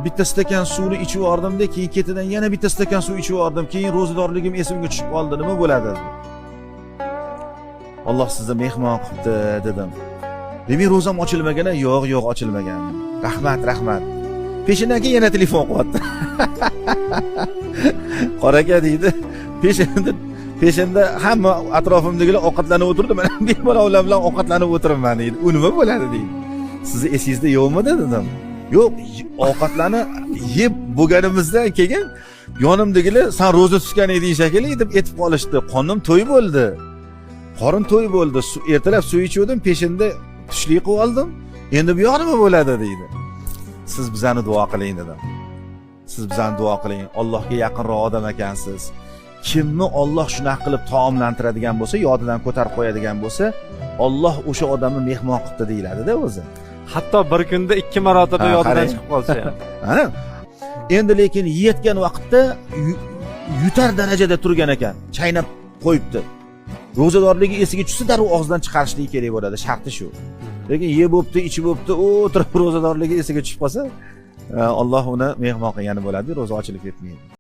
bitta stakan suvni ichib yubordimda, keyin ketidan yana bitta stakan suv ichib yubordim. Keyin ro'zadorligim esimga tushib qoldi. Nima bo'ladi? Alloh sizni mehmon qilibdi dedim. Demak, ro'zam ochilmagan, yo'q, ochilmagan. Rahmat. Peshindan keyin yana telefon qilyapti. Qora aka deydi. Peshinda hamma atrofimdagilar ovqatlanib o'tirdi, men bemalol bilan ovqatlanib o'tiribman deydi. U nima bo'ladi deydi. Sizni esingizda yo'qmi dedim. Yo'q, ovqatlarni yeb bo'lganimizdan keyin yonimdagilar "Sen ro'za tutgan eding shekilli" deb aytib qolishdi. Qonim to'y bo'ldi. Qorin to'y bo'ldi. Ertalab suv ichuvdim, peshinda tushlik qilib oldim. Endi bu yoq nima bo'ladi deydi. Siz bizani duo qiling dedim. Siz bizani duo qiling. Allohga yaqinroq odam ekansiz. Kimni Alloh shunaqa qilib taomlantiradigan bo'lsa, yodidan ko'tarib qo'yadigan bo'lsa, Alloh o'sha odamni mehmon qildi deyiladi-da o'zi. Hatto bir kunda 2 marotaba yodidan chiqib qolsa ham. Ana. Endi lekin yetgan vaqtda yutar darajada turgan ekan, chaynab qo'yibdi. Ro'zadorligi esiga tushsa darrov og'zidan chiqarishligi kerak bo'ladi, sharti shu. Lekin yeb bo'pti, ichib bo'pti, o'tirib ro'zadorligi esiga tushib qolsa, Alloh uni mehmon qilgani bo'ladi, ro'za ochilib ketmaydi.